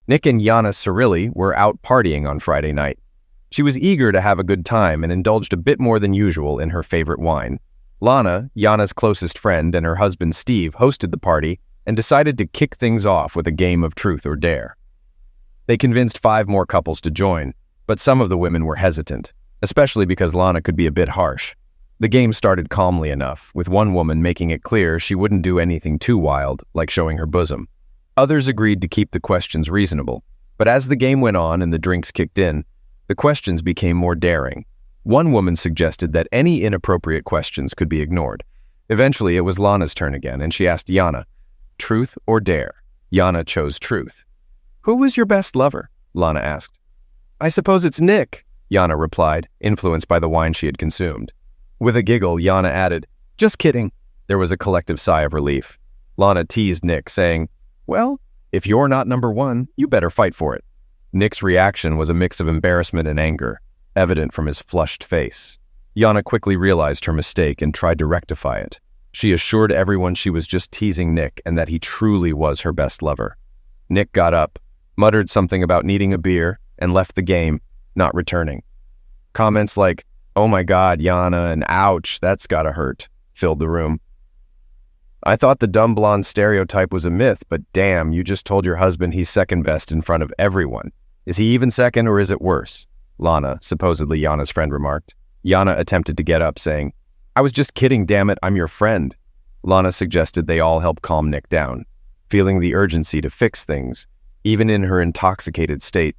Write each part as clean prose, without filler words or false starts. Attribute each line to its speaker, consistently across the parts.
Speaker 1: Nick and Yana Cirilli were out partying on Friday night. She was eager to have a good time and indulged a bit more than usual in her favorite wine. Lana, Yana's closest friend, and her husband Steve hosted the party and decided to kick things off with a game of truth or dare. They convinced 5 more couples to join, but some of the women were hesitant, especially because Lana could be a bit harsh. The game started calmly enough, with one woman making it clear she wouldn't do anything too wild, like showing her bosom. Others agreed to keep the questions reasonable, but as the game went on and the drinks kicked in, the questions became more daring. One woman suggested that any inappropriate questions could be ignored. Eventually, it was Lana's turn again, and she asked Yana, "Truth or dare?" Yana chose truth. "Who was your best lover?" Lana asked. "I suppose it's Nick," Yana replied, influenced by the wine she had consumed. With a giggle, Yana added, "Just kidding." There was a collective sigh of relief. Lana teased Nick, saying, "Well, if you're not number one, you better fight for it." Nick's reaction was a mix of embarrassment and anger, evident from his flushed face. Yana quickly realized her mistake and tried to rectify it. She assured everyone she was just teasing Nick and that he truly was her best lover. Nick got up, muttered something about needing a beer, and left the game, not returning. Comments like, "Oh my God, Yana," and "Ouch, that's gotta hurt," filled the room. "I thought the dumb blonde stereotype was a myth, but damn, you just told your husband he's second best in front of everyone. Is he even second or is it worse?" Lana, supposedly Yana's friend, remarked. Yana attempted to get up, saying, "I was just kidding, damn it, I'm your friend." Lana suggested they all help calm Nick down. Feeling the urgency to fix things, even in her intoxicated state,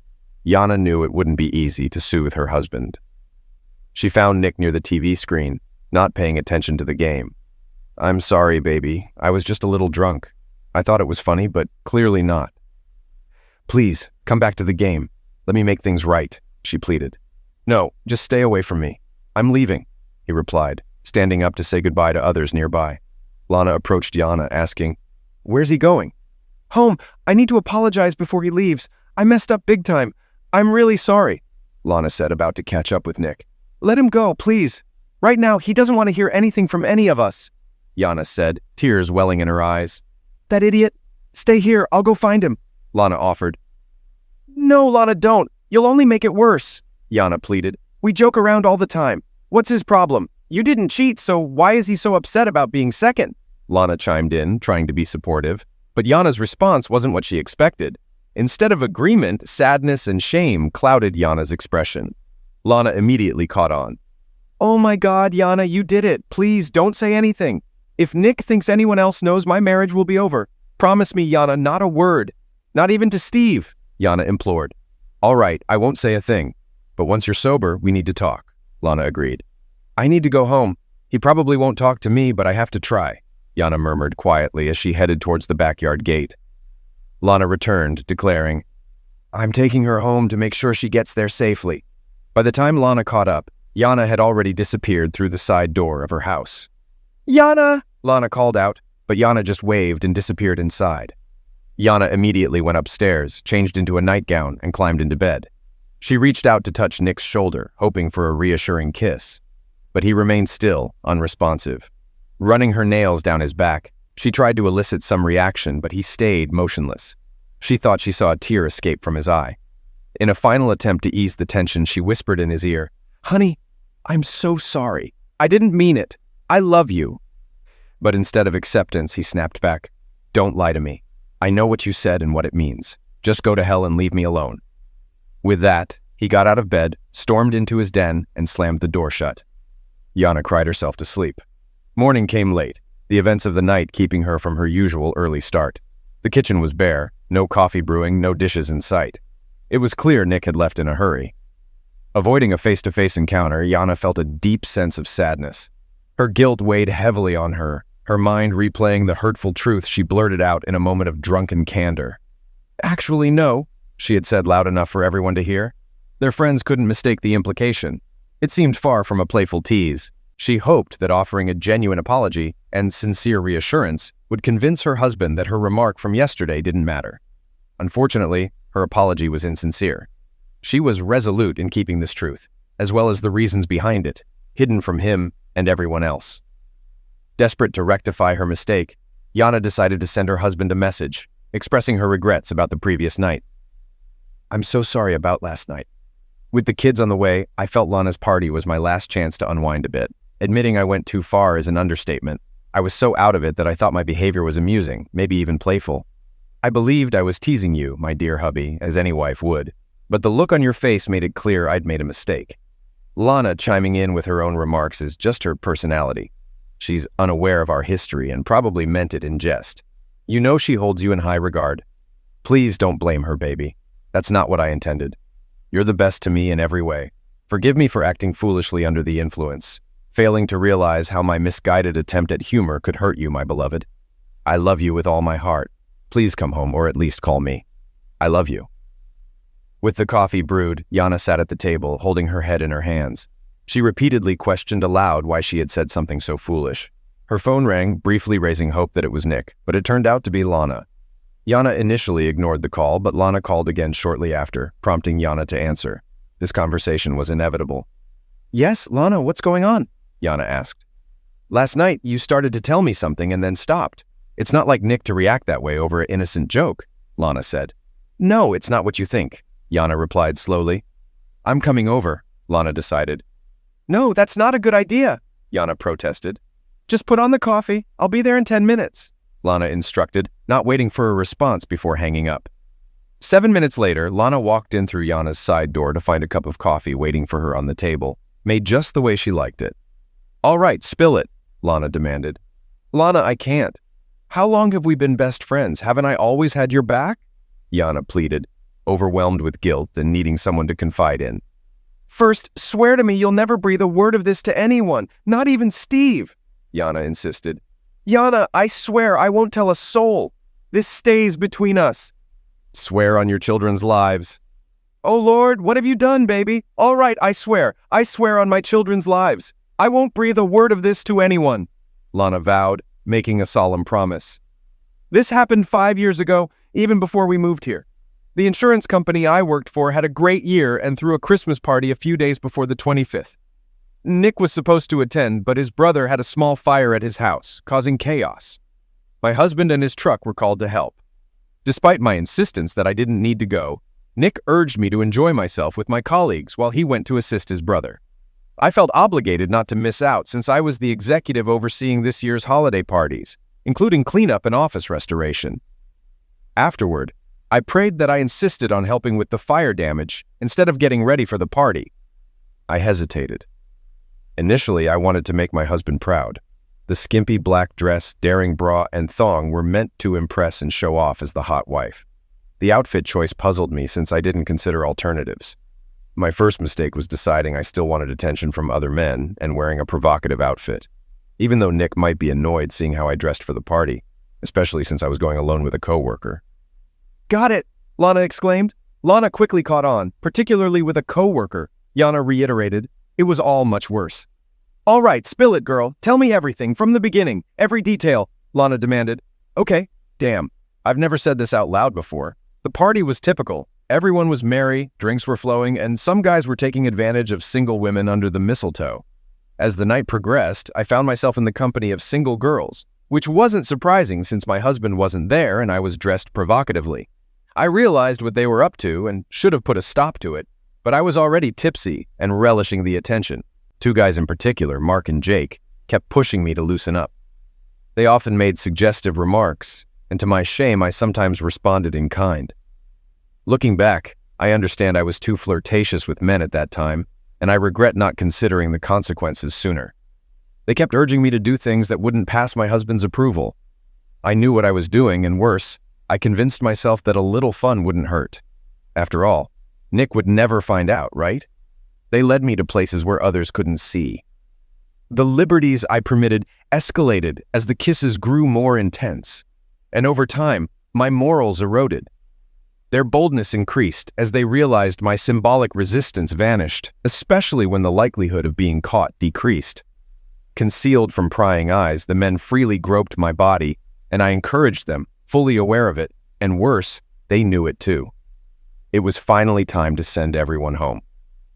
Speaker 1: Yana knew it wouldn't be easy to soothe her husband. She found Nick near the TV screen, not paying attention to the game. "I'm sorry, baby. I was just a little drunk. I thought it was funny, but clearly not." "Please, come back to the game. Let me make things right," she pleaded. "No, just stay away from me. I'm leaving," he replied, standing up to say goodbye to others nearby. Lana approached Yana, asking, "Where's he going?" "Home. I need to apologize before he leaves. I messed up big time. I'm really sorry," Lana said, about to catch up with Nick. "Let him go, please. Right now, he doesn't want to hear anything from any of us," Yana said, tears welling in her eyes. "That idiot. Stay here, I'll go find him," Lana offered. "No, Lana, don't. You'll only make it worse," Yana pleaded. "We joke around all the time. What's his problem? You didn't cheat, so why is he so upset about being second?" Lana chimed in, trying to be supportive, but Yana's response wasn't what she expected. Instead of agreement, sadness and shame clouded Yana's expression. Lana immediately caught on. "Oh my God, Yana, you did it. Please, don't say anything. If Nick thinks anyone else knows, my marriage will be over. Promise me, Yana, not a word. Not even to Steve," Yana implored. "All right, I won't say a thing. But once you're sober, we need to talk," Lana agreed. "I need to go home. He probably won't talk to me, but I have to try," Yana murmured quietly as she headed towards the backyard gate. Lana returned, declaring, "I'm taking her home to make sure she gets there safely." By the time Lana caught up, Yana had already disappeared through the side door of her house. "Yana!" Lana called out, but Yana just waved and disappeared inside. Yana immediately went upstairs, changed into a nightgown, and climbed into bed. She reached out to touch Nick's shoulder, hoping for a reassuring kiss. But he remained still, unresponsive. Running her nails down his back, she tried to elicit some reaction, but he stayed motionless. She thought she saw a tear escape from his eye. In a final attempt to ease the tension, she whispered in his ear, "Honey, I'm so sorry. I didn't mean it. I love you." But instead of acceptance, he snapped back, "Don't lie to me. I know what you said and what it means. Just go to hell and leave me alone." With that, he got out of bed, stormed into his den, and slammed the door shut. Yana cried herself to sleep. Morning came late, the events of the night keeping her from her usual early start. The kitchen was bare, no coffee brewing, no dishes in sight. It was clear Nick had left in a hurry. Avoiding a face-to-face encounter, Yana felt a deep sense of sadness. Her guilt weighed heavily on her, her mind replaying the hurtful truth she blurted out in a moment of drunken candor. "Actually, no," she had said loud enough for everyone to hear. Their friends couldn't mistake the implication. It seemed far from a playful tease. She hoped that offering a genuine apology and sincere reassurance would convince her husband that her remark from yesterday didn't matter. Unfortunately, her apology was insincere. She was resolute in keeping this truth, as well as the reasons behind it, hidden from him and everyone else. Desperate to rectify her mistake, Yana decided to send her husband a message, expressing her regrets about the previous night. I'm so sorry about last night. With the kids on the way, I felt Lana's party was my last chance to unwind a bit. Admitting I went too far is an understatement. I was so out of it that I thought my behavior was amusing, maybe even playful. I believed I was teasing you, my dear hubby, as any wife would, but the look on your face made it clear I'd made a mistake. Lana chiming in with her own remarks is just her personality. She's unaware of our history and probably meant it in jest. You know she holds you in high regard. Please don't blame her, baby. That's not what I intended. You're the best to me in every way. Forgive me for acting foolishly under the influence, failing to realize how my misguided attempt at humor could hurt you, my beloved. I love you with all my heart. Please come home, or at least call me. I love you. With the coffee brewed, Yana sat at the table, holding her head in her hands. She repeatedly questioned aloud why she had said something so foolish. Her phone rang, briefly raising hope that it was Nick, but it turned out to be Lana. Yana initially ignored the call, but Lana called again shortly after, prompting Yana to answer. This conversation was inevitable. Yes, Lana, what's going on? Yana asked. Last night, you started to tell me something and then stopped. It's not like Nick to react that way over an innocent joke, Lana said. No, it's not what you think, Yana replied slowly. I'm coming over, Lana decided. No, that's not a good idea, Yana protested. Just put on the coffee. I'll be there in 10 minutes, Lana instructed, not waiting for a response before hanging up. 7 minutes later, Lana walked in through Yana's side door to find a cup of coffee waiting for her on the table, made just the way she liked it. All right, spill it, Lana demanded. Lana, I can't. How long have we been best friends? Haven't I always had your back? Yana pleaded, overwhelmed with guilt and needing someone to confide in. First, swear to me you'll never breathe a word of this to anyone, not even Steve, Yana insisted. Yana, I swear I won't tell a soul. This stays between us. Swear on your children's lives. Oh Lord, what have you done, baby? All right, I swear on my children's lives. I won't breathe a word of this to anyone, Lana vowed, making a solemn promise. This happened 5 years ago, even before we moved here. The insurance company I worked for had a great year and threw a Christmas party a few days before the 25th. Nick was supposed to attend, but his brother had a small fire at his house, causing chaos. My husband and his truck were called to help. Despite my insistence that I didn't need to go, Nick urged me to enjoy myself with my colleagues while he went to assist his brother. I felt obligated not to miss out since I was the executive overseeing this year's holiday parties, including cleanup and office restoration. Afterward, I prayed that I insisted on helping with the fire damage instead of getting ready for the party. I hesitated. Initially, I wanted to make my husband proud. The skimpy black dress, daring bra, and thong were meant to impress and show off as the hot wife. The outfit choice puzzled me since I didn't consider alternatives. My first mistake was deciding I still wanted attention from other men and wearing a provocative outfit, even though Nick might be annoyed seeing how I dressed for the party, especially since I was going alone with a coworker. Got it, Lana exclaimed. Lana quickly caught on, particularly with a coworker. Yana reiterated, it was all much worse. All right, spill it, girl. Tell me everything, from the beginning, every detail, Lana demanded. Okay, damn. I've never said this out loud before. The party was typical. Everyone was merry, drinks were flowing, and some guys were taking advantage of single women under the mistletoe. As the night progressed, I found myself in the company of single girls, which wasn't surprising since my husband wasn't there and I was dressed provocatively. I realized what they were up to and should have put a stop to it, but I was already tipsy and relishing the attention. Two guys in particular, Mark and Jake, kept pushing me to loosen up. They often made suggestive remarks, and to my shame, I sometimes responded in kind. Looking back, I understand I was too flirtatious with men at that time, and I regret not considering the consequences sooner. They kept urging me to do things that wouldn't pass my husband's approval. I knew what I was doing, and worse, I convinced myself that a little fun wouldn't hurt. After all, Nick would never find out, right? They led me to places where others couldn't see. The liberties I permitted escalated as the kisses grew more intense, and over time, my morals eroded. Their boldness increased as they realized my symbolic resistance vanished, especially when the likelihood of being caught decreased. Concealed from prying eyes, the men freely groped my body, and I encouraged them, fully aware of it, and worse, they knew it too. It was finally time to send everyone home.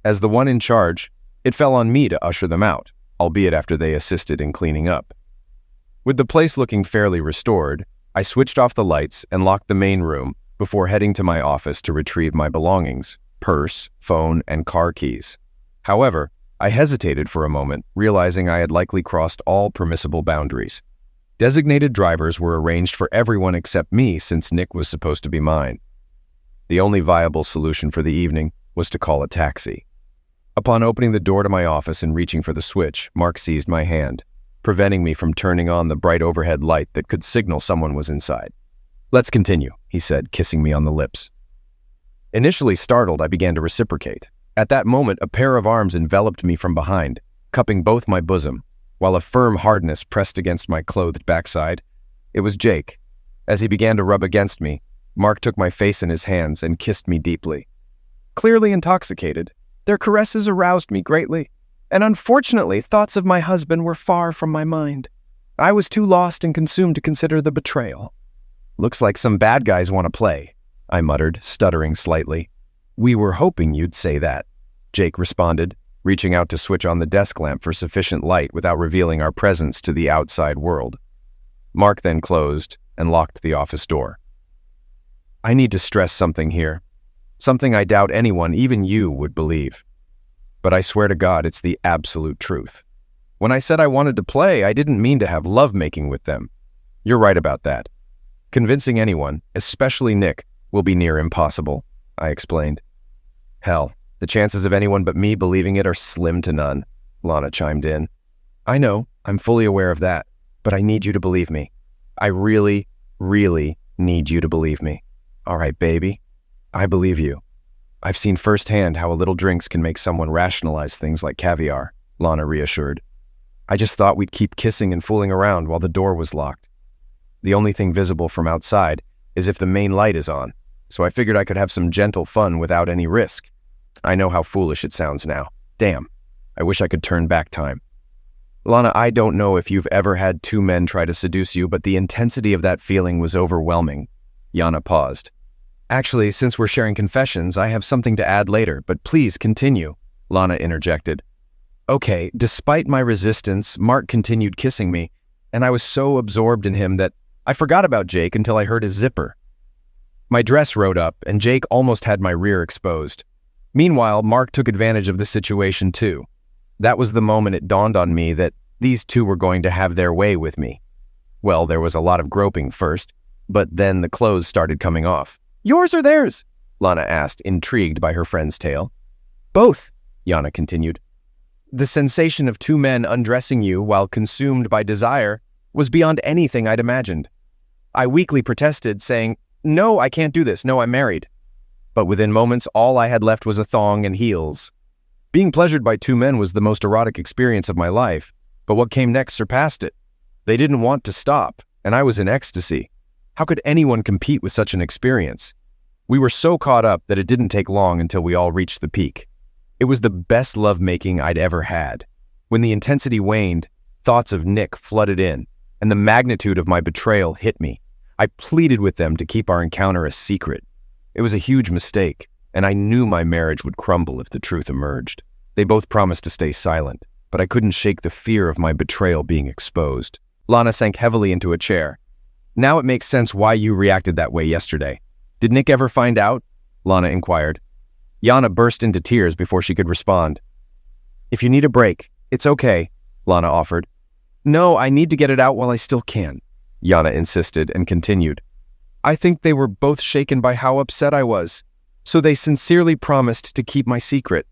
Speaker 1: As the one in charge, it fell on me to usher them out, albeit after they assisted in cleaning up. With the place looking fairly restored, I switched off the lights and locked the main room before heading to my office to retrieve my belongings, purse, phone, and car keys. However, I hesitated for a moment, realizing I had likely crossed all permissible boundaries. Designated drivers were arranged for everyone except me since Nick was supposed to be mine. The only viable solution for the evening was to call a taxi. Upon opening the door to my office and reaching for the switch, Mark seized my hand, preventing me from turning on the bright overhead light that could signal someone was inside. "Let's continue," he said, kissing me on the lips. Initially startled, I began to reciprocate. At that moment, a pair of arms enveloped me from behind, cupping both my bosom, while a firm hardness pressed against my clothed backside. It was Jake. As he began to rub against me, Mark took my face in his hands and kissed me deeply. Clearly intoxicated, their caresses aroused me greatly, and unfortunately, thoughts of my husband were far from my mind. I was too lost and consumed to consider the betrayal. "Looks like some bad guys want to play," I muttered, stuttering slightly. "We were hoping you'd say that," Jake responded, reaching out to switch on the desk lamp for sufficient light without revealing our presence to the outside world. Mark then closed and locked the office door. I need to stress something here. Something I doubt anyone, even you, would believe. But I swear to God, it's the absolute truth. When I said I wanted to play, I didn't mean to have lovemaking with them. You're right about that. Convincing anyone, especially Nick, will be near impossible, I explained. Hell, the chances of anyone but me believing it are slim to none, Lana chimed in. I know, I'm fully aware of that, but I need you to believe me. I really, really need you to believe me. All right, baby. I believe you. I've seen firsthand how a little drinks can make someone rationalize things like caviar, Lana reassured. I just thought we'd keep kissing and fooling around while the door was locked. The only thing visible from outside is if the main light is on, so I figured I could have some gentle fun without any risk. I know how foolish it sounds now. Damn, I wish I could turn back time. Lana, I don't know if you've ever had two men try to seduce you, but the intensity of that feeling was overwhelming. Yana paused. Actually, since we're sharing confessions, I have something to add later, but please continue, Lana interjected. Okay, despite my resistance, Mark continued kissing me, and I was so absorbed in him that I forgot about Jake until I heard his zipper. My dress rode up, and Jake almost had my rear exposed. Meanwhile, Mark took advantage of the situation too. That was the moment it dawned on me that these two were going to have their way with me. Well, there was a lot of groping first, but then the clothes started coming off. Yours or theirs? Lana asked, intrigued by her friend's tale. Both, Yana continued. The sensation of two men undressing you while consumed by desire was beyond anything I'd imagined. I weakly protested, saying, No, I can't do this. No, I'm married. But within moments, all I had left was a thong and heels. Being pleasured by two men was the most erotic experience of my life, but what came next surpassed it. They didn't want to stop, and I was in ecstasy. How could anyone compete with such an experience? We were so caught up that it didn't take long until we all reached the peak. It was the best lovemaking I'd ever had. When the intensity waned, thoughts of Nick flooded in, and the magnitude of my betrayal hit me. I pleaded with them to keep our encounter a secret. It was a huge mistake, and I knew my marriage would crumble if the truth emerged. They both promised to stay silent, but I couldn't shake the fear of my betrayal being exposed. Lana sank heavily into a chair. Now it makes sense why you reacted that way yesterday. Did Nick ever find out? Lana inquired. Yana burst into tears before she could respond. If you need a break, it's okay, Lana offered. No, I need to get it out while I still can, Yana insisted and continued. I think they were both shaken by how upset I was, so they sincerely promised to keep my secret.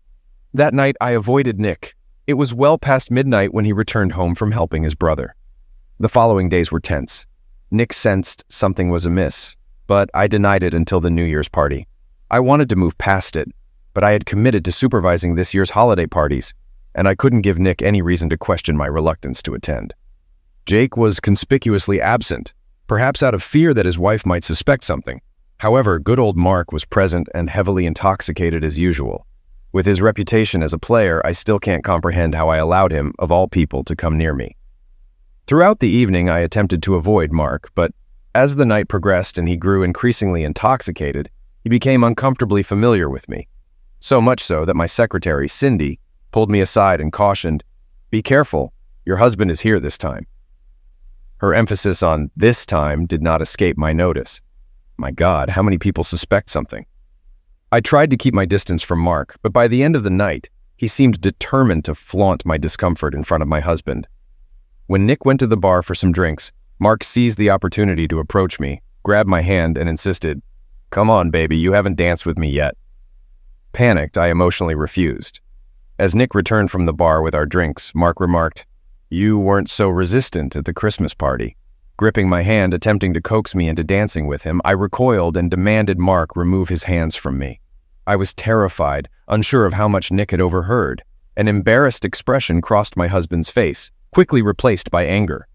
Speaker 1: That night I avoided Nick. It was well past midnight when he returned home from helping his brother. The following days were tense. Nick sensed something was amiss, but I denied it until the New Year's party. I wanted to move past it, but I had committed to supervising this year's holiday parties, and I couldn't give Nick any reason to question my reluctance to attend. Jake was conspicuously absent, perhaps out of fear that his wife might suspect something. However, good old Mark was present and heavily intoxicated as usual. With his reputation as a player, I still can't comprehend how I allowed him, of all people, to come near me. Throughout the evening, I attempted to avoid Mark, but as the night progressed and he grew increasingly intoxicated, he became uncomfortably familiar with me. So much so that my secretary, Cindy, pulled me aside and cautioned, Be careful, your husband is here this time. Her emphasis on this time did not escape my notice. My God, how many people suspect something? I tried to keep my distance from Mark, but by the end of the night, he seemed determined to flaunt my discomfort in front of my husband. When Nick went to the bar for some drinks, Mark seized the opportunity to approach me, grabbed my hand, and insisted, "Come on, baby, you haven't danced with me yet." Panicked, I emotionally refused. As Nick returned from the bar with our drinks, Mark remarked, "You weren't so resistant at the Christmas party." Gripping my hand, attempting to coax me into dancing with him, I recoiled and demanded Mark remove his hands from me. I was terrified, unsure of how much Nick had overheard. An embarrassed expression crossed my husband's face, quickly replaced by anger.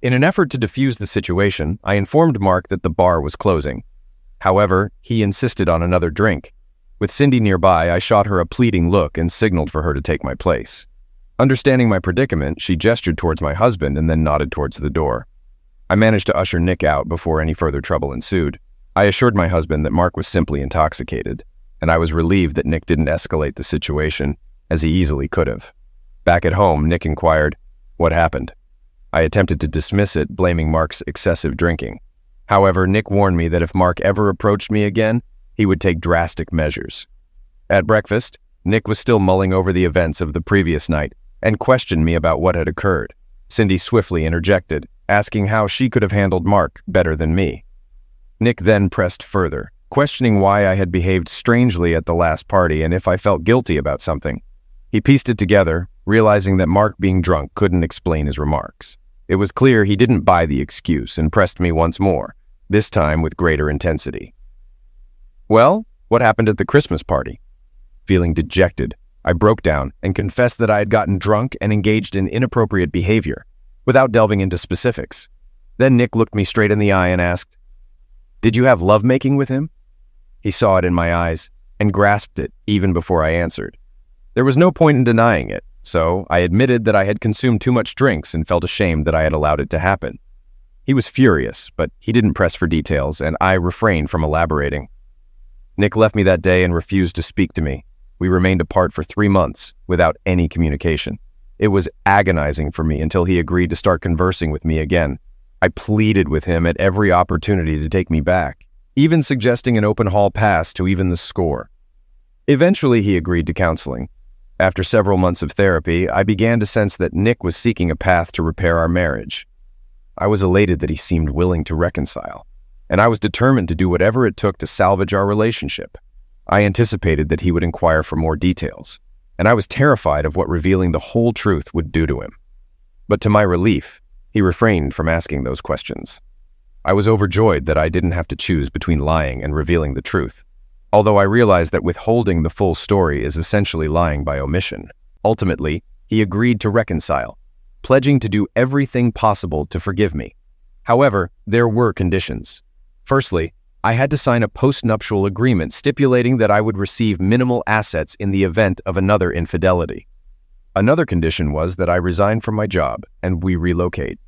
Speaker 1: In an effort to defuse the situation, I informed Mark that the bar was closing. However, he insisted on another drink. With Cindy nearby, I shot her a pleading look and signaled for her to take my place. Understanding my predicament, she gestured towards my husband and then nodded towards the door. I managed to usher Nick out before any further trouble ensued. I assured my husband that Mark was simply intoxicated, and I was relieved that Nick didn't escalate the situation, as he easily could have. Back at home, Nick inquired, "What happened?" I attempted to dismiss it, blaming Mark's excessive drinking. However, Nick warned me that if Mark ever approached me again, he would take drastic measures. At breakfast, Nick was still mulling over the events of the previous night and questioned me about what had occurred. Cindy swiftly interjected, asking how she could have handled Mark better than me. Nick then pressed further, questioning why I had behaved strangely at the last party and if I felt guilty about something. He pieced it together, realizing that Mark being drunk couldn't explain his remarks. It was clear he didn't buy the excuse and pressed me once more, this time with greater intensity. "Well, what happened at the Christmas party?" Feeling dejected, I broke down and confessed that I had gotten drunk and engaged in inappropriate behavior, without delving into specifics. Then Nick looked me straight in the eye and asked, "Did you have lovemaking with him?" He saw it in my eyes and grasped it even before I answered. There was no point in denying it, so I admitted that I had consumed too much drinks and felt ashamed that I had allowed it to happen. He was furious, but he didn't press for details, and I refrained from elaborating. Nick left me that day and refused to speak to me. We remained apart for 3 months without any communication. It was agonizing for me until he agreed to start conversing with me again. I pleaded with him at every opportunity to take me back, even suggesting an open hall pass to even the score. Eventually, he agreed to counseling. After several months of therapy, I began to sense that Nick was seeking a path to repair our marriage. I was elated that he seemed willing to reconcile, and I was determined to do whatever it took to salvage our relationship. I anticipated that he would inquire for more details, and I was terrified of what revealing the whole truth would do to him. But to my relief, he refrained from asking those questions. I was overjoyed that I didn't have to choose between lying and revealing the truth. Although I realized that withholding the full story is essentially lying by omission. Ultimately, he agreed to reconcile, pledging to do everything possible to forgive me. However, there were conditions. Firstly, I had to sign a post-nuptial agreement stipulating that I would receive minimal assets in the event of another infidelity. Another condition was that I resign from my job and we relocate.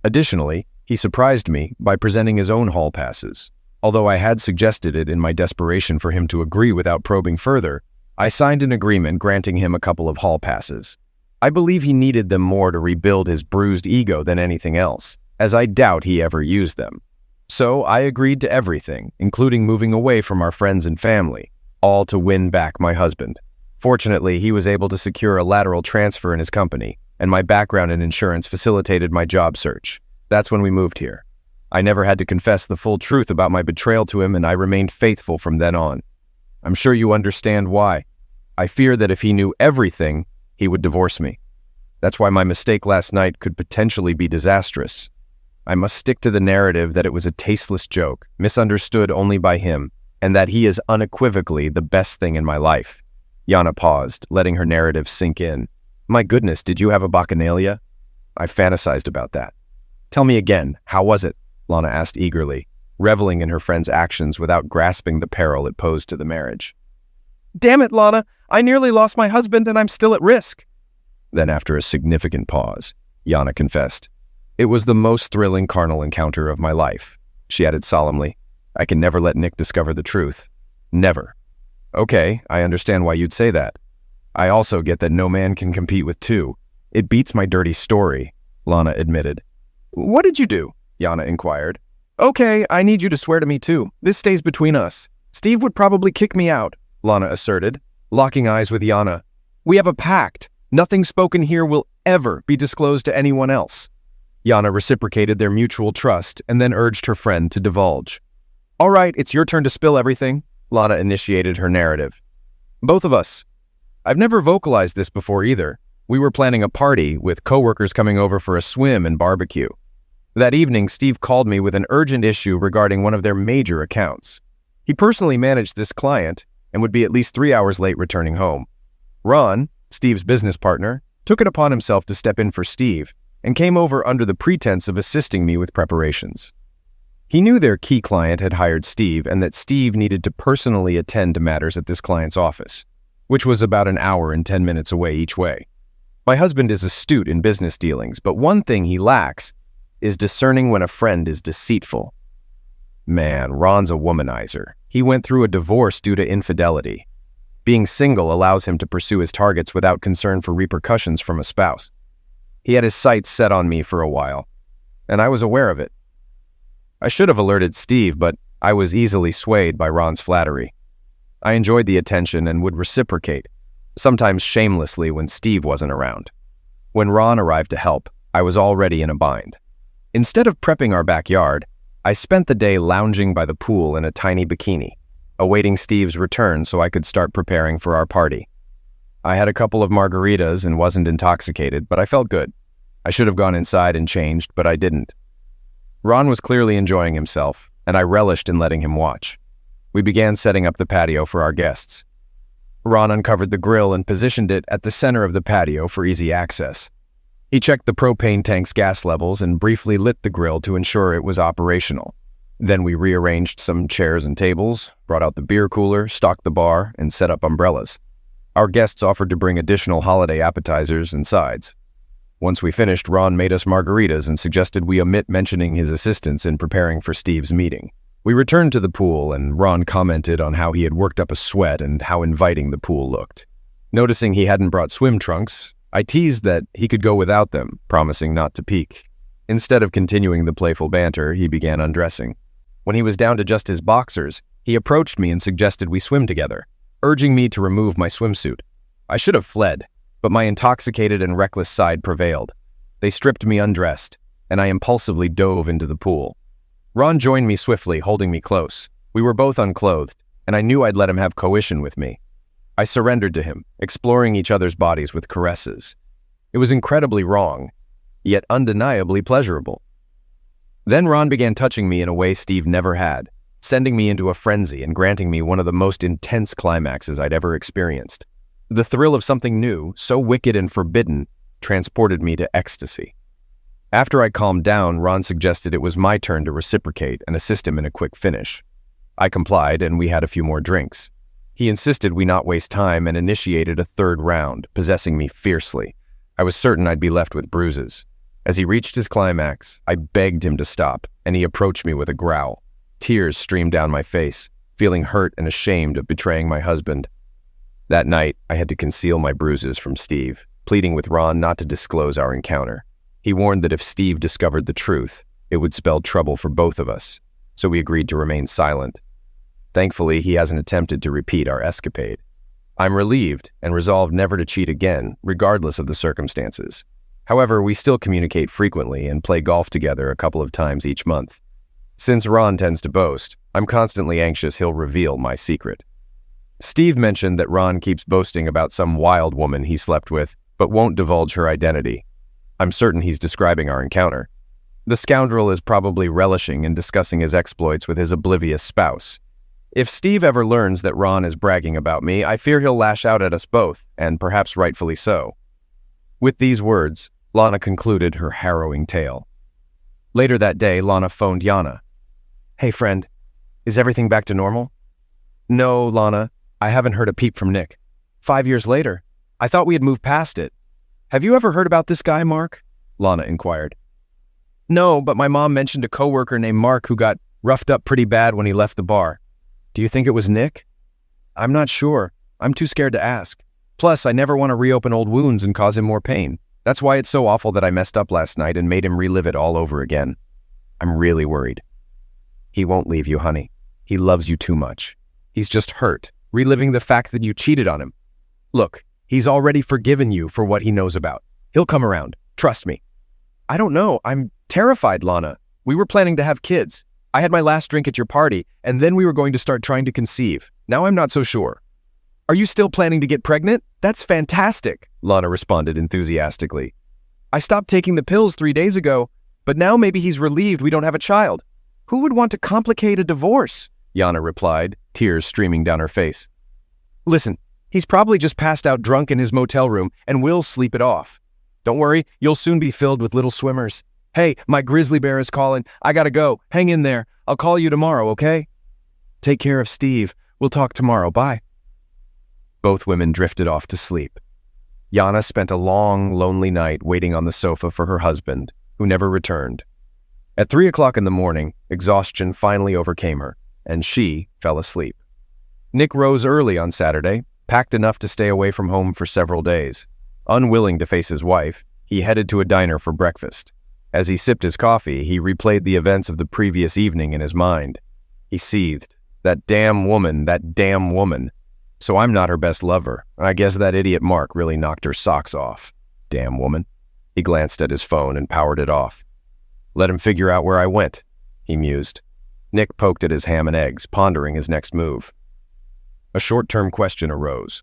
Speaker 1: Additionally, he surprised me by presenting his own hall passes. Although I had suggested it in my desperation for him to agree without probing further, I signed an agreement granting him a couple of hall passes. I believe he needed them more to rebuild his bruised ego than anything else, as I doubt he ever used them. So I agreed to everything, including moving away from our friends and family, all to win back my husband. Fortunately, he was able to secure a lateral transfer in his company, and my background in insurance facilitated my job search. That's when we moved here. I never had to confess the full truth about my betrayal to him, and I remained faithful from then on. I'm sure you understand why. I fear that if he knew everything, he would divorce me. That's why my mistake last night could potentially be disastrous. I must stick to the narrative that it was a tasteless joke, misunderstood only by him, and that he is unequivocally the best thing in my life. Yana paused, letting her narrative sink in. My goodness, did you have a bacchanalia? I fantasized about that. Tell me again, how was it? Lana asked eagerly, reveling in her friend's actions without grasping the peril it posed to the marriage. Damn it, Lana! I nearly lost my husband and I'm still at risk. Then after a significant pause, Yana confessed. It was the most thrilling carnal encounter of my life. She added solemnly, I can never let Nick discover the truth. Never. Okay, I understand why you'd say that. I also get that no man can compete with two. It beats my dirty story, Lana admitted. What did you do? Yana inquired. Okay, I need you to swear to me too. This stays between us. Steve would probably kick me out, Lana asserted, locking eyes with Yana. We have a pact. Nothing spoken here will ever be disclosed to anyone else. Yana reciprocated their mutual trust and then urged her friend to divulge. All right, it's your turn to spill everything, Lana initiated her narrative. Both of us. I've never vocalized this before either. We were planning a party with coworkers coming over for a swim and barbecue. That evening, Steve called me with an urgent issue regarding one of their major accounts. He personally managed this client and would be at least 3 hours late returning home. Ron, Steve's business partner, took it upon himself to step in for Steve and came over under the pretense of assisting me with preparations. He knew their key client had hired Steve and that Steve needed to personally attend to matters at this client's office, which was about an hour and 10 minutes away each way. My husband is astute in business dealings, but one thing he lacks is discerning when a friend is deceitful. Man, Ron's a womanizer. He went through a divorce due to infidelity. Being single allows him to pursue his targets without concern for repercussions from a spouse. He had his sights set on me for a while, and I was aware of it. I should have alerted Steve, but I was easily swayed by Ron's flattery. I enjoyed the attention and would reciprocate, sometimes shamelessly when Steve wasn't around. When Ron arrived to help, I was already in a bind. Instead of prepping our backyard, I spent the day lounging by the pool in a tiny bikini, awaiting Steve's return so I could start preparing for our party. I had a couple of margaritas and wasn't intoxicated, but I felt good. I should have gone inside and changed, but I didn't. Ron was clearly enjoying himself, and I relished in letting him watch. We began setting up the patio for our guests. Ron uncovered the grill and positioned it at the center of the patio for easy access. He checked the propane tank's gas levels and briefly lit the grill to ensure it was operational. Then we rearranged some chairs and tables, brought out the beer cooler, stocked the bar, and set up umbrellas. Our guests offered to bring additional holiday appetizers and sides. Once we finished, Ron made us margaritas and suggested we omit mentioning his assistance in preparing for Steve's meeting. We returned to the pool, and Ron commented on how he had worked up a sweat and how inviting the pool looked. Noticing he hadn't brought swim trunks, I teased that he could go without them, promising not to peek. Instead of continuing the playful banter, he began undressing. When he was down to just his boxers, he approached me and suggested we swim together, urging me to remove my swimsuit. I should have fled, but my intoxicated and reckless side prevailed. They stripped me undressed, and I impulsively dove into the pool. Ron joined me swiftly, holding me close. We were both unclothed, and I knew I'd let him have coition with me. I surrendered to him, exploring each other's bodies with caresses. It was incredibly wrong, yet undeniably pleasurable. Then Ron began touching me in a way Steve never had, sending me into a frenzy and granting me one of the most intense climaxes I'd ever experienced. The thrill of something new, so wicked and forbidden, transported me to ecstasy. After I calmed down, Ron suggested it was my turn to reciprocate and assist him in a quick finish. I complied, and we had a few more drinks. He insisted we not waste time and initiated a third round, possessing me fiercely. I was certain I'd be left with bruises. As he reached his climax, I begged him to stop, and he approached me with a growl. Tears streamed down my face, feeling hurt and ashamed of betraying my husband. That night, I had to conceal my bruises from Steve, pleading with Ron not to disclose our encounter. He warned that if Steve discovered the truth, it would spell trouble for both of us, so we agreed to remain silent. Thankfully, he hasn't attempted to repeat our escapade. I'm relieved and resolved never to cheat again, regardless of the circumstances. However, we still communicate frequently and play golf together a couple of times each month. Since Ron tends to boast, I'm constantly anxious he'll reveal my secret. Steve mentioned that Ron keeps boasting about some wild woman he slept with, but won't divulge her identity. I'm certain he's describing our encounter. The scoundrel is probably relishing in discussing his exploits with his oblivious spouse. If Steve ever learns that Ron is bragging about me, I fear he'll lash out at us both, and perhaps rightfully so. With these words, Lana concluded her harrowing tale. Later that day, Lana phoned Yana. Hey friend, is everything back to normal? No, Lana, I haven't heard a peep from Nick. 5 years later, I thought we had moved past it. Have you ever heard about this guy, Mark? Lana inquired. No, but my mom mentioned a coworker named Mark who got roughed up pretty bad when he left the bar. Do you think it was Nick? I'm not sure. I'm too scared to ask. Plus, I never want to reopen old wounds and cause him more pain. That's why it's so awful that I messed up last night and made him relive it all over again. I'm really worried. He won't leave you, honey. He loves you too much. He's just hurt, reliving the fact that you cheated on him. Look, he's already forgiven you for what he knows about. He'll come around. Trust me. I don't know. I'm terrified, Lana. We were planning to have kids. I had my last drink at your party, and then we were going to start trying to conceive. Now I'm not so sure. Are you still planning to get pregnant? That's fantastic, Lana responded enthusiastically. I stopped taking the pills 3 days ago, but now maybe he's relieved we don't have a child. Who would want to complicate a divorce? Yana replied, tears streaming down her face. Listen, he's probably just passed out drunk in his motel room and we'll sleep it off. Don't worry, you'll soon be filled with little swimmers. Hey, my grizzly bear is calling. I gotta go. Hang in there. I'll call you tomorrow, okay? Take care of Steve. We'll talk tomorrow. Bye. Both women drifted off to sleep. Yana spent a long, lonely night waiting on the sofa for her husband, who never returned. At 3 o'clock in the morning, exhaustion finally overcame her, and she fell asleep. Nick rose early on Saturday, packed enough to stay away from home for several days. Unwilling to face his wife, he headed to a diner for breakfast. As he sipped his coffee, he replayed the events of the previous evening in his mind. He seethed. That damn woman. So I'm not her best lover. I guess that idiot Mark really knocked her socks off. Damn woman. He glanced at his phone and powered it off. Let him figure out where I went, he mused. Nick poked at his ham and eggs, pondering his next move. A short-term question arose.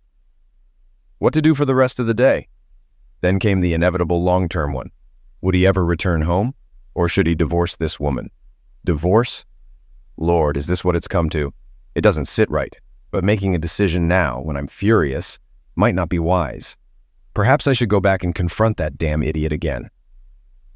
Speaker 1: What to do for the rest of the day? Then came the inevitable long-term one. Would he ever return home? Or should he divorce this woman? Divorce? Lord, is this what it's come to? It doesn't sit right. But making a decision now, when I'm furious, might not be wise. Perhaps I should go back and confront that damn idiot again.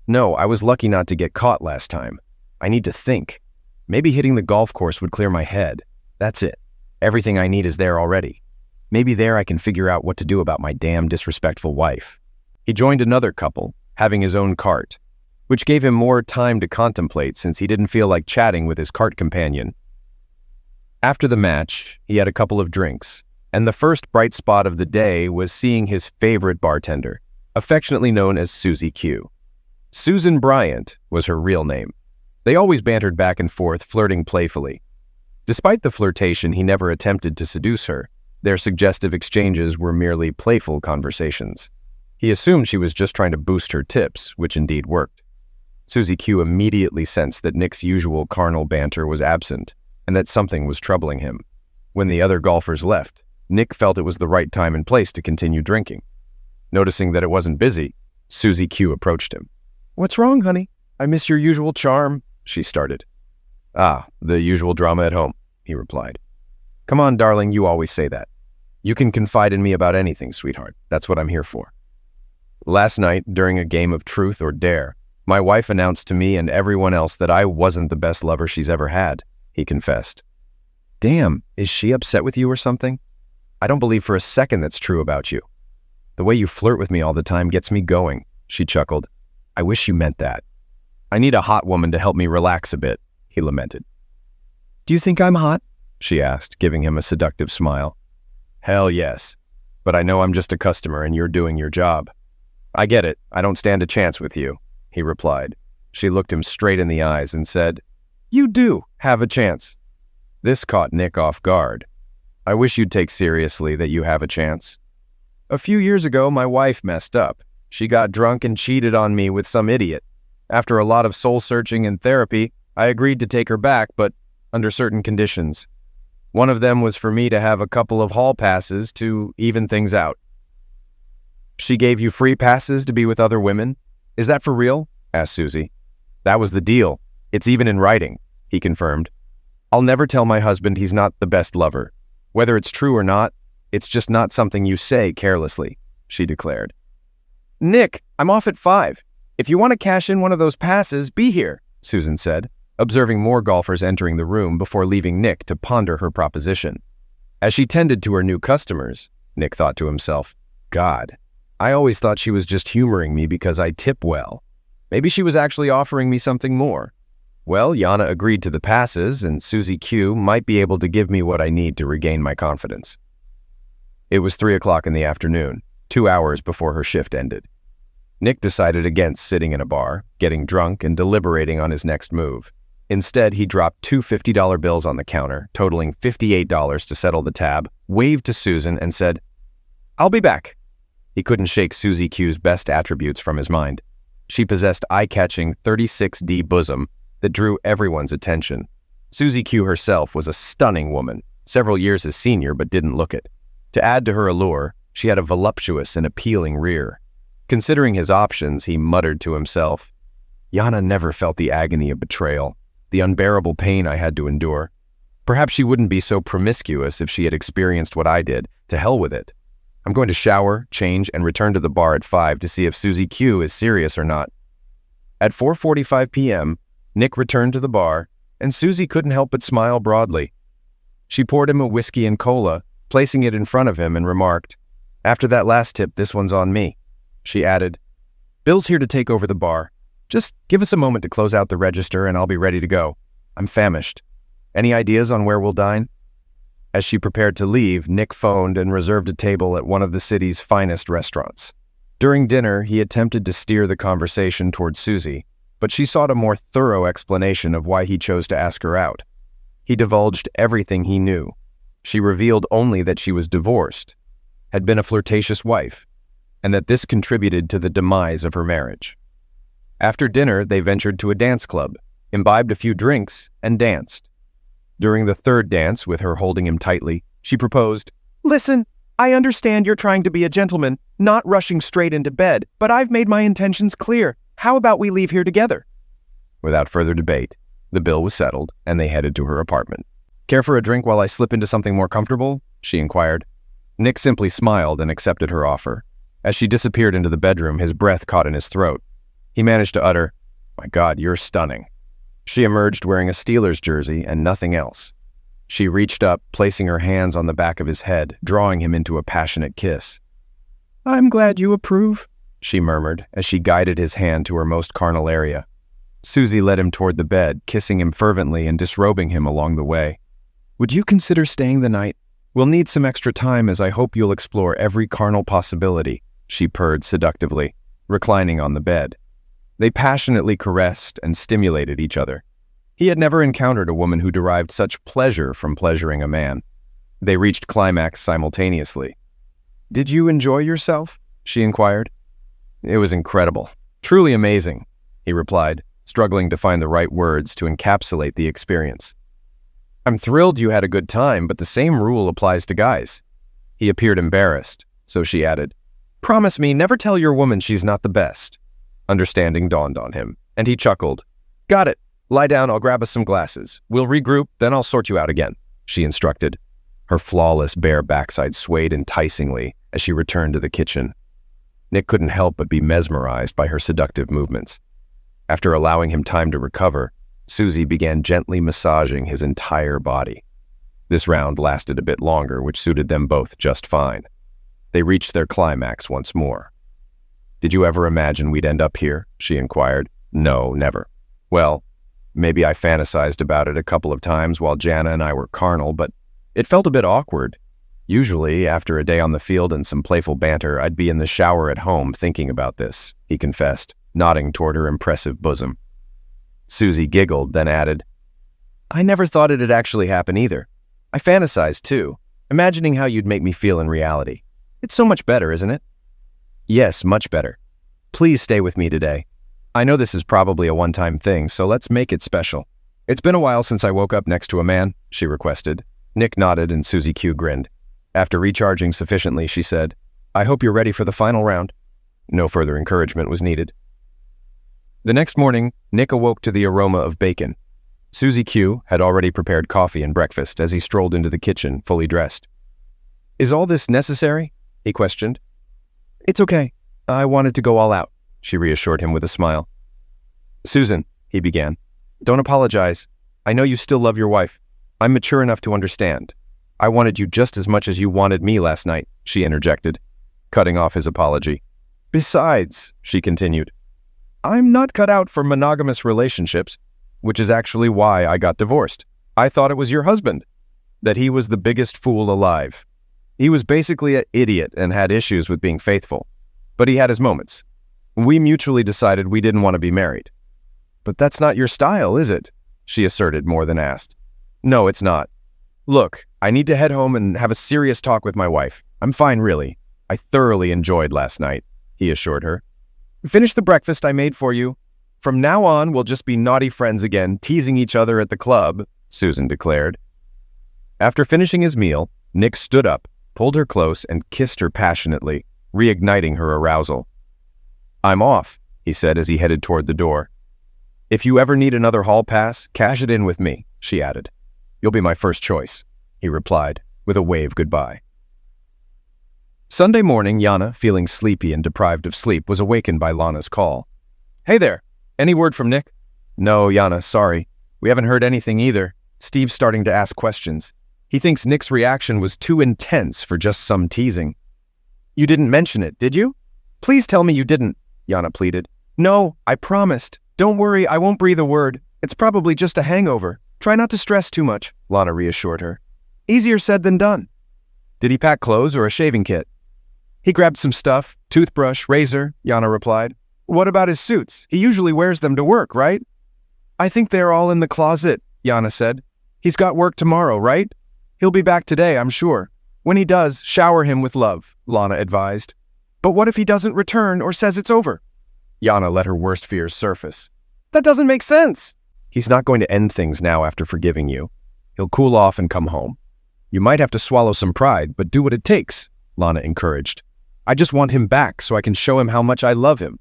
Speaker 1: No, I was lucky not to get caught last time. I need to think. Maybe hitting the golf course would clear my head. That's it. Everything I need is there already. Maybe there I can figure out what to do about my damn disrespectful wife. He joined another couple, having his own cart, which gave him more time to contemplate since he didn't feel like chatting with his cart companion. After the match, he had a couple of drinks, and the first bright spot of the day was seeing his favorite bartender, affectionately known as Susie Q. Susan Bryant was her real name. They always bantered back and forth, flirting playfully. Despite the flirtation, he never attempted to seduce her. Their suggestive exchanges were merely playful conversations. He assumed she was just trying to boost her tips, which indeed worked. Susie Q immediately sensed that Nick's usual carnal banter was absent, and that something was troubling him. When the other golfers left, Nick felt it was the right time and place to continue drinking. Noticing that it wasn't busy, Susie Q approached him. "What's wrong, honey? I miss your usual charm," she started. "Ah, the usual drama at home," he replied. "Come on, darling, you always say that. You can confide in me about anything, sweetheart. That's what I'm here for." Last night, during a game of truth or dare, my wife announced to me and everyone else that I wasn't the best lover she's ever had, he confessed. Damn, is she upset with you or something? I don't believe for a second that's true about you. The way you flirt with me all the time gets me going, she chuckled. I wish you meant that. I need a hot woman to help me relax a bit, he lamented. Do you think I'm hot? She asked, giving him a seductive smile. Hell yes, but I know I'm just a customer and you're doing your job. I get it, I don't stand a chance with you, he replied. She looked him straight in the eyes and said, You do have a chance. This caught Nick off guard. I wish you'd take seriously that you have a chance. A few years ago, my wife messed up. She got drunk and cheated on me with some idiot. After a lot of soul-searching and therapy, I agreed to take her back, but under certain conditions. One of them was for me to have a couple of hall passes to even things out. She gave you free passes to be with other women? Is that for real? Asked Susie. That was the deal. It's even in writing, he confirmed. I'll never tell my husband he's not the best lover. Whether it's true or not, it's just not something you say carelessly, she declared. Nick, I'm off at 5. If you want to cash in one of those passes, be here, Susan said, observing more golfers entering the room before leaving Nick to ponder her proposition. As she tended to her new customers, Nick thought to himself, God, I always thought she was just humoring me because I tip well. Maybe she was actually offering me something more. Well, Yana agreed to the passes, and Susie Q might be able to give me what I need to regain my confidence. It was 3 o'clock in the afternoon, 2 hours before her shift ended. Nick decided against sitting in a bar, getting drunk, and deliberating on his next move. Instead, he dropped two $50 bills on the counter, totaling $58 to settle the tab, waved to Susan, and said, "I'll be back." He couldn't shake Susie Q's best attributes from his mind. She possessed eye-catching 36D bosom that drew everyone's attention. Susie Q herself was a stunning woman, several years his senior but didn't look it. To add to her allure, she had a voluptuous and appealing rear. Considering his options, he muttered to himself, "Yana never felt the agony of betrayal, the unbearable pain I had to endure. Perhaps she wouldn't be so promiscuous if she had experienced what I did. To hell with it. I'm going to shower, change, and return to the bar at 5 to see if Susie Q is serious or not." At 4:45 p.m., Nick returned to the bar, and Susie couldn't help but smile broadly. She poured him a whiskey and cola, placing it in front of him, and remarked, "After that last tip, this one's on me." She added, "Bill's here to take over the bar. Just give us a moment to close out the register and I'll be ready to go. I'm famished. Any ideas on where we'll dine?" As she prepared to leave, Nick phoned and reserved a table at one of the city's finest restaurants. During dinner, he attempted to steer the conversation toward Susie, but she sought a more thorough explanation of why he chose to ask her out. He divulged everything he knew. She revealed only that she was divorced, had been a flirtatious wife, and that this contributed to the demise of her marriage. After dinner, they ventured to a dance club, imbibed a few drinks, and danced. During the third dance, with her holding him tightly, she proposed, "Listen, I understand you're trying to be a gentleman, not rushing straight into bed, but I've made my intentions clear. How about we leave here together?" Without further debate, the bill was settled, and they headed to her apartment. "Care for a drink while I slip into something more comfortable?" she inquired. Nick simply smiled and accepted her offer. As she disappeared into the bedroom, his breath caught in his throat. He managed to utter, "My God, you're stunning." She emerged wearing a Steelers jersey and nothing else. She reached up, placing her hands on the back of his head, drawing him into a passionate kiss. "I'm glad you approve," she murmured as she guided his hand to her most carnal area. Susie led him toward the bed, kissing him fervently and disrobing him along the way. "Would you consider staying the night? We'll need some extra time, as I hope you'll explore every carnal possibility," she purred seductively, reclining on the bed. They passionately caressed and stimulated each other. He had never encountered a woman who derived such pleasure from pleasuring a man. They reached climax simultaneously. "Did you enjoy yourself?" she inquired. "It was incredible. Truly amazing," he replied, struggling to find the right words to encapsulate the experience. "I'm thrilled you had a good time, but the same rule applies to guys." He appeared embarrassed, so she added, "Promise me never tell your woman she's not the best." Understanding dawned on him, and he chuckled. "Got it. Lie down, I'll grab us some glasses. We'll regroup, then I'll sort you out again," she instructed. Her flawless bare backside swayed enticingly as she returned to the kitchen. Nick couldn't help but be mesmerized by her seductive movements. After allowing him time to recover, Susie began gently massaging his entire body. This round lasted a bit longer, which suited them both just fine. They reached their climax once more. "Did you ever imagine we'd end up here?" she inquired. "No, never." "Well, maybe I fantasized about it a couple of times while Jana and I were carnal, but it felt a bit awkward. Usually, after a day on the field and some playful banter, I'd be in the shower at home thinking about this," he confessed, nodding toward her impressive bosom. Susie giggled, then added, "I never thought it'd actually happen either. I fantasized too, imagining how you'd make me feel in reality. It's so much better, isn't it?" "Yes, much better. Please stay with me today. I know this is probably a one-time thing, so let's make it special. It's been a while since I woke up next to a man," she requested. Nick nodded and Susie Q grinned. After recharging sufficiently, she said, "I hope you're ready for the final round." No further encouragement was needed. The next morning, Nick awoke to the aroma of bacon. Susie Q had already prepared coffee and breakfast as he strolled into the kitchen, fully dressed. "Is all this necessary?" he questioned. "It's okay. I wanted to go all out," she reassured him with a smile. "Susan," he began, "don't apologize. I know you still love your wife. I'm mature enough to understand. I wanted you just as much as you wanted me last night," she interjected, cutting off his apology. "Besides," she continued, "I'm not cut out for monogamous relationships, which is actually why I got divorced. I thought it was your husband, that he was the biggest fool alive. He was basically an idiot and had issues with being faithful, but he had his moments. We mutually decided we didn't want to be married." "But that's not your style, is it?" she asserted more than asked. No, it's not. Look, I need to head home and have a serious talk with my wife. I'm fine, really. I thoroughly enjoyed last night, he assured her. Finish the breakfast I made for you. From now on, we'll just be naughty friends again, teasing each other at the club, Susan declared. After finishing his meal, Nick stood up, pulled her close, and kissed her passionately, reigniting her arousal. I'm off, he said as he headed toward the door. If you ever need another hall pass, cash it in with me, she added. You'll be my first choice, he replied, with a wave goodbye. Sunday morning, Yana, feeling sleepy and deprived of sleep, was awakened by Lana's call. Hey there, any word from Nick? No, Yana, sorry. We haven't heard anything either. Steve's starting to ask questions. He thinks Nick's reaction was too intense for just some teasing. You didn't mention it, did you? Please tell me you didn't, Yana pleaded. No, I promised. Don't worry, I won't breathe a word. It's probably just a hangover. Try not to stress too much, Lana reassured her. Easier said than done. Did he pack clothes or a shaving kit? He grabbed some stuff, toothbrush, razor, Yana replied. What about his suits? He usually wears them to work, right? I think they're all in the closet, Yana said. He's got work tomorrow, right? He'll be back today, I'm sure. When he does, shower him with love, Lana advised. But what if he doesn't return or says it's over? Yana let her worst fears surface. That doesn't make sense. He's not going to end things now after forgiving you. He'll cool off and come home. You might have to swallow some pride, but do what it takes, Lana encouraged. I just want him back so I can show him how much I love him.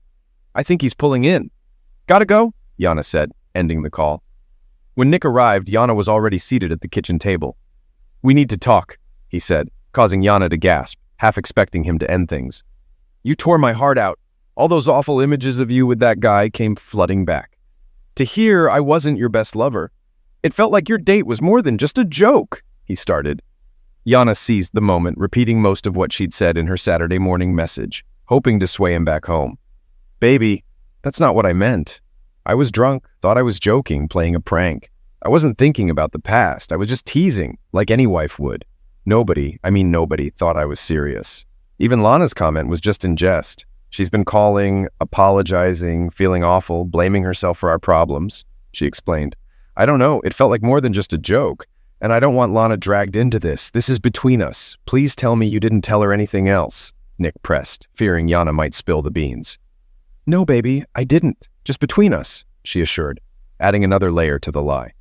Speaker 1: I think he's pulling in. Gotta go, Yana said, ending the call. When Nick arrived, Yana was already seated at the kitchen table. We need to talk, he said, causing Yana to gasp, half expecting him to end things. You tore my heart out. All those awful images of you with that guy came flooding back. To hear I wasn't your best lover. It felt like your date was more than just a joke, he started. Yana seized the moment, repeating most of what she'd said in her Saturday morning message, hoping to sway him back home. Baby, that's not what I meant. I was drunk, thought I was joking, playing a prank. I wasn't thinking about the past. I was just teasing, like any wife would. Nobody thought I was serious. Even Lana's comment was just in jest. She's been calling, apologizing, feeling awful, blaming herself for our problems, she explained. I don't know, it felt like more than just a joke. And I don't want Lana dragged into this. This is between us. Please tell me you didn't tell her anything else, Nick pressed, fearing Yana might spill the beans. No, baby, I didn't. Just between us, she assured, adding another layer to the lie.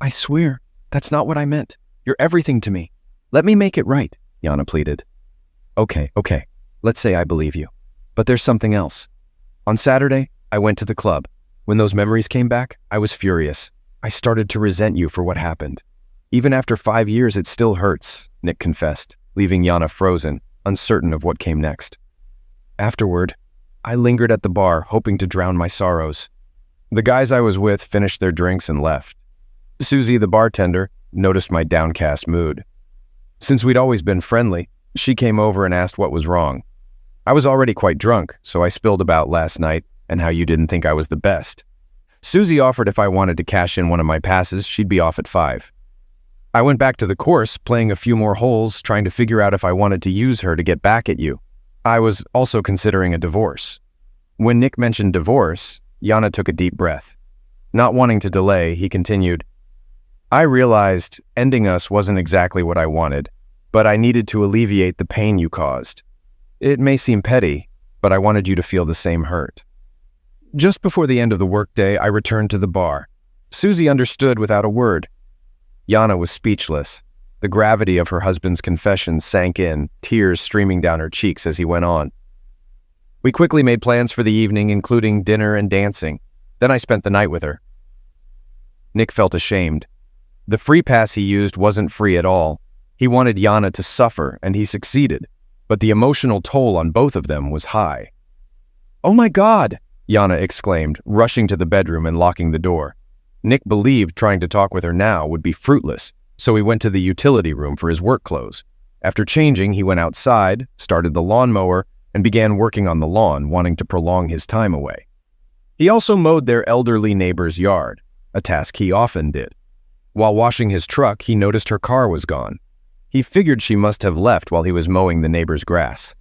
Speaker 1: I swear, that's not what I meant. You're everything to me. Let me make it right, Yana pleaded. Okay, let's say I believe you. But there's something else. On Saturday, I went to the club. When those memories came back, I was furious. I started to resent you for what happened. Even after 5 years, it still hurts, Nick confessed, leaving Yana frozen, uncertain of what came next. Afterward, I lingered at the bar, hoping to drown my sorrows. The guys I was with finished their drinks and left. Susie, the bartender, noticed my downcast mood. Since we'd always been friendly, she came over and asked what was wrong. I was already quite drunk, so I spilled about last night and how you didn't think I was the best. Susie offered if I wanted to cash in one of my passes, she'd be off at 5. I went back to the course, playing a few more holes, trying to figure out if I wanted to use her to get back at you. I was also considering a divorce. When Nick mentioned divorce, Yana took a deep breath. Not wanting to delay, he continued, I realized ending us wasn't exactly what I wanted, but I needed to alleviate the pain you caused. It may seem petty, but I wanted you to feel the same hurt. Just before the end of the workday, I returned to the bar. Susie understood without a word. Yana was speechless. The gravity of her husband's confession sank in, tears streaming down her cheeks as he went on. We quickly made plans for the evening, including dinner and dancing. Then I spent the night with her. Nick felt ashamed. The free pass he used wasn't free at all. He wanted Yana to suffer, and he succeeded. But the emotional toll on both of them was high. Oh my God, Yana exclaimed, rushing to the bedroom and locking the door. Nick believed trying to talk with her now would be fruitless, so he went to the utility room for his work clothes. After changing, he went outside, started the lawnmower, and began working on the lawn, wanting to prolong his time away. He also mowed their elderly neighbor's yard, a task he often did. While washing his truck, he noticed her car was gone. He figured she must have left while he was mowing the neighbor's grass.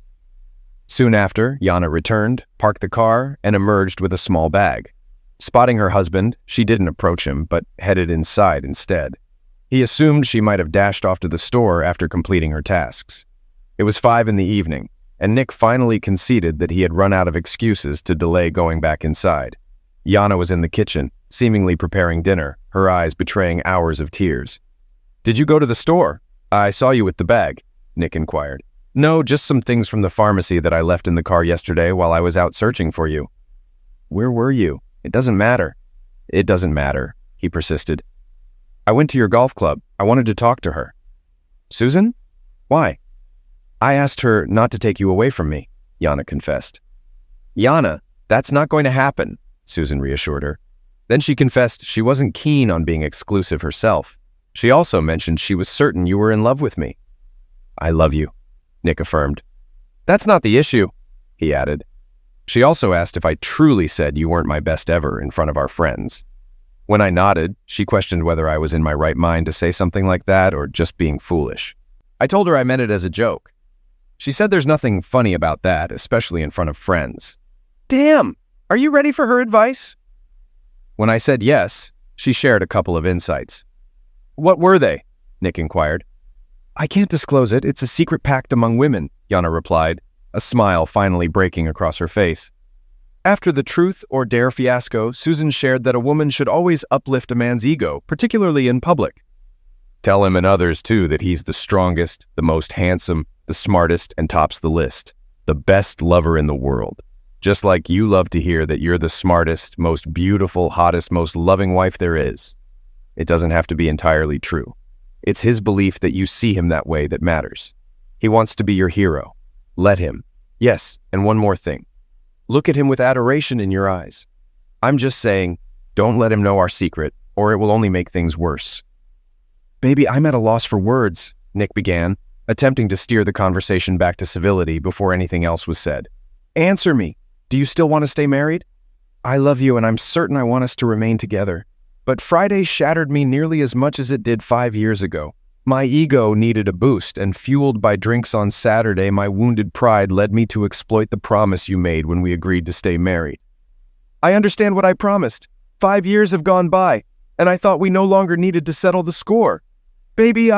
Speaker 1: Soon after, Yana returned, parked the car, and emerged with a small bag. Spotting her husband, she didn't approach him, but headed inside instead. He assumed she might have dashed off to the store after completing her tasks. It was 5 p.m, and Nick finally conceded that he had run out of excuses to delay going back inside. Yana was in the kitchen, seemingly preparing dinner, her eyes betraying hours of tears. "Did you go to the store? I saw you with the bag," Nick inquired. "No, just some things from the pharmacy that I left in the car yesterday while I was out searching for you." "Where were you? It doesn't matter." "It doesn't matter," he persisted. "I went to your golf club. I wanted to talk to her." "Susan? Why?" "I asked her not to take you away from me," Yana confessed. "Yana, that's not going to happen," Susan reassured her. Then she confessed she wasn't keen on being exclusive herself. She also mentioned she was certain you were in love with me. "I love you," Nick affirmed. "That's not the issue," he added. She also asked if I truly said you weren't my best ever in front of our friends. When I nodded, she questioned whether I was in my right mind to say something like that or just being foolish. I told her I meant it as a joke. She said there's nothing funny about that, especially in front of friends. Damn! Are you ready for her advice? When I said yes, she shared a couple of insights. "What were they?" Nick inquired. "I can't disclose it. It's a secret pact among women," Yana replied, a smile finally breaking across her face. After the truth or dare fiasco, Susan shared that a woman should always uplift a man's ego, particularly in public. "Tell him and others, too, that he's the strongest, the most handsome, the smartest, and tops the list. The best lover in the world. Just like you love to hear that you're the smartest, most beautiful, hottest, most loving wife there is. It doesn't have to be entirely true. It's his belief that you see him that way that matters. He wants to be your hero. Let him. Yes, and one more thing. Look at him with adoration in your eyes. I'm just saying, don't let him know our secret, or it will only make things worse." "Baby, I'm at a loss for words," Nick began, attempting to steer the conversation back to civility before anything else was said. "Answer me. Do you still want to stay married? I love you and I'm certain I want us to remain together. But Friday shattered me nearly as much as it did 5 years ago. My ego needed a boost, and fueled by drinks on Saturday, my wounded pride led me to exploit the promise you made when we agreed to stay married. I understand what I promised. 5 years have gone by, and I thought we no longer needed to settle the score. Baby,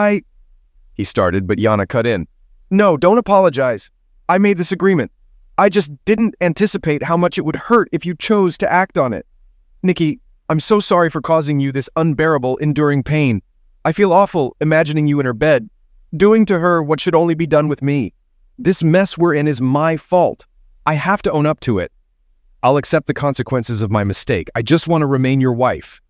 Speaker 1: He started, but Yana cut in. "No, don't apologize. I made this agreement. I just didn't anticipate how much it would hurt if you chose to act on it. Nikki, I'm so sorry for causing you this unbearable, enduring pain. I feel awful imagining you in her bed, doing to her what should only be done with me. This mess we're in is my fault. I have to own up to it. I'll accept the consequences of my mistake. I just want to remain your wife."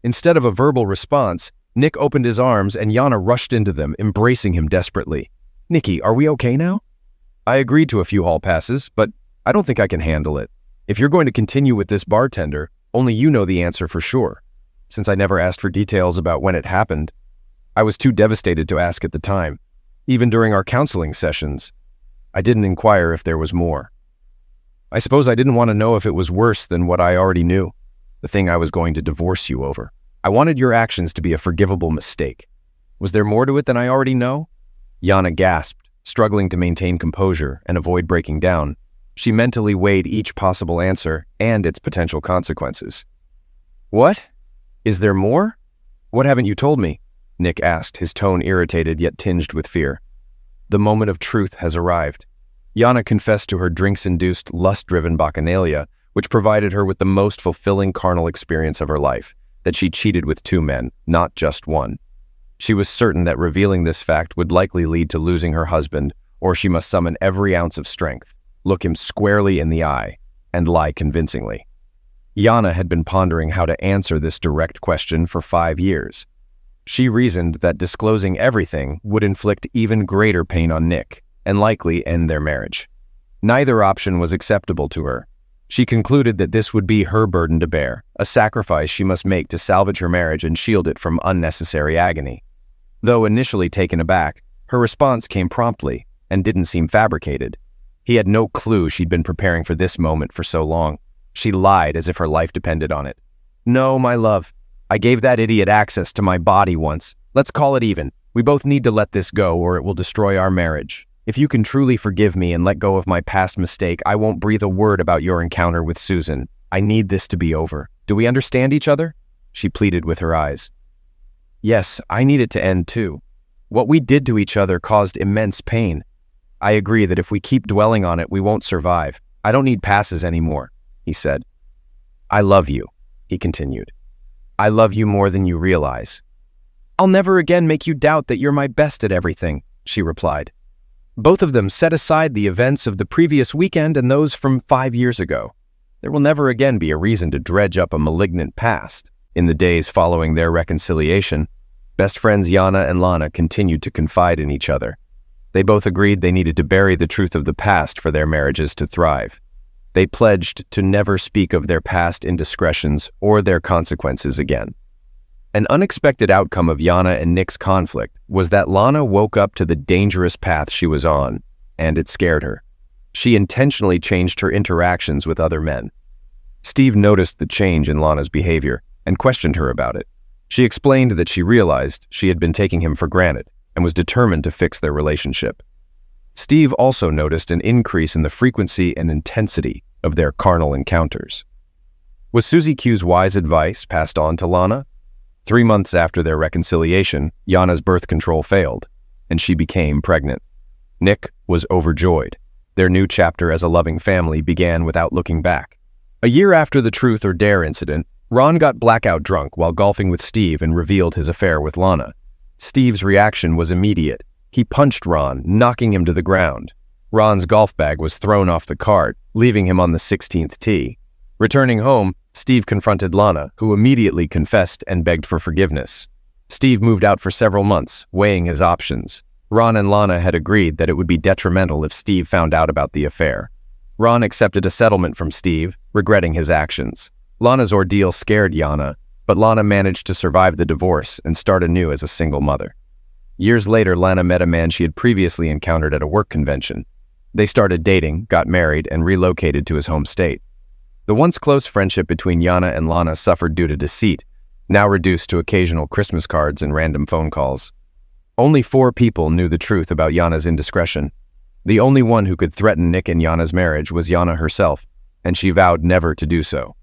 Speaker 1: Instead of a verbal response, Nick opened his arms and Yana rushed into them, embracing him desperately. "Nikki, are we okay now?" "I agreed to a few hall passes, but I don't think I can handle it. If you're going to continue with this bartender, only you know the answer for sure. Since I never asked for details about when it happened, I was too devastated to ask at the time. Even during our counseling sessions, I didn't inquire if there was more. I suppose I didn't want to know if it was worse than what I already knew, the thing I was going to divorce you over. I wanted your actions to be a forgivable mistake. Was there more to it than I already know?" Yana gasped, struggling to maintain composure and avoid breaking down. She mentally weighed each possible answer and its potential consequences. "What? Is there more? What haven't you told me?" Nick asked, his tone irritated yet tinged with fear. "The moment of truth has arrived." Yana confessed to her drinks-induced, lust-driven bacchanalia, which provided her with the most fulfilling carnal experience of her life, that she cheated with 2 men, not just one. She was certain that revealing this fact would likely lead to losing her husband, or she must summon every ounce of strength, look him squarely in the eye, and lie convincingly. Yana had been pondering how to answer this direct question for 5 years. She reasoned that disclosing everything would inflict even greater pain on Nick, and likely end their marriage. Neither option was acceptable to her. She concluded that this would be her burden to bear, a sacrifice she must make to salvage her marriage and shield it from unnecessary agony. Though initially taken aback, her response came promptly and didn't seem fabricated. He had no clue she'd been preparing for this moment for so long. She lied as if her life depended on it. "No, my love. I gave that idiot access to my body once. Let's call it even. We both need to let this go or it will destroy our marriage. If you can truly forgive me and let go of my past mistake, I won't breathe a word about your encounter with Susan. I need this to be over. Do we understand each other? She pleaded with her eyes. Yes, I need it to end too. What we did to each other caused immense pain. I agree that if we keep dwelling on it, we won't survive. I don't need passes anymore, he said. I love you, he continued. I love you more than you realize. I'll never again make you doubt that you're my best at everything, she replied. Both of them set aside the events of the previous weekend and those from 5 years ago. There will never again be a reason to dredge up a malignant past. In the days following their reconciliation, best friends Yana and Lana continued to confide in each other. They both agreed they needed to bury the truth of the past for their marriages to thrive. They pledged to never speak of their past indiscretions or their consequences again. An unexpected outcome of Yana and Nick's conflict was that Lana woke up to the dangerous path she was on, and it scared her. She intentionally changed her interactions with other men. Steve noticed the change in Lana's behavior and questioned her about it. She explained that she realized she had been taking him for granted and was determined to fix their relationship. Steve also noticed an increase in the frequency and intensity of their carnal encounters. Was Susie Q's wise advice passed on to Lana? 3 months after their reconciliation, Yana's birth control failed, and she became pregnant. Nick was overjoyed. Their new chapter as a loving family began without looking back. A year after the Truth or Dare incident, Ron got blackout drunk while golfing with Steve and revealed his affair with Lana. Steve's reaction was immediate. He punched Ron, knocking him to the ground. Ron's golf bag was thrown off the cart, leaving him on the 16th tee. Returning home, Steve confronted Lana, who immediately confessed and begged for forgiveness. Steve moved out for several months, weighing his options. Ron and Lana had agreed that it would be detrimental if Steve found out about the affair. Ron accepted a settlement from Steve, regretting his actions. Lana's ordeal scared Yana, but Lana managed to survive the divorce and start anew as a single mother. Years later, Lana met a man she had previously encountered at a work convention. They started dating, got married, and relocated to his home state. The once close friendship between Yana and Lana suffered due to deceit, now reduced to occasional Christmas cards and random phone calls. Only 4 people knew the truth about Yana's indiscretion. The only one who could threaten Nick and Yana's marriage was Yana herself, and she vowed never to do so.